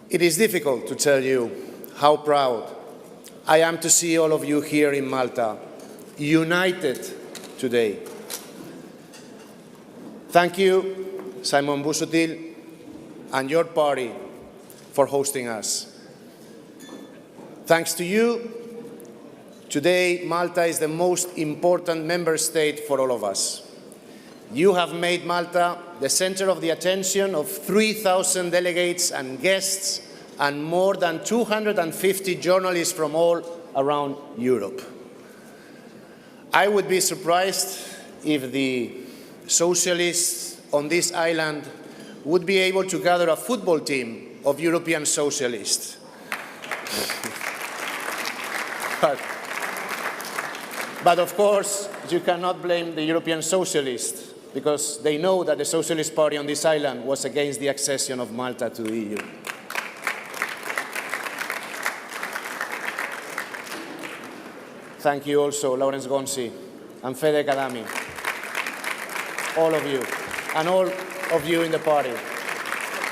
It is difficult to tell you how proud I am to see all of you here in Malta, united today. Thank you, Simon Busuttil, and your party for hosting us. Thanks to you, today Malta is the most important member state for all of us. You have made Malta the center of the attention of 3,000 delegates and guests and more than 250 journalists from all around Europe. I would be surprised if the socialists on this island would be able to gather a football team of European socialists. But of course, you cannot blame the European socialists, because they know that the Socialist Party on this island was against the accession of Malta to the EU. Thank you also, Lawrence Gonzi and Fede Kadami, all of you, and all of you in the party.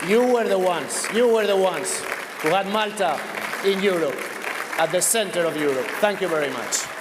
You were the ones who had Malta in Europe, at the center of Europe. Thank you very much.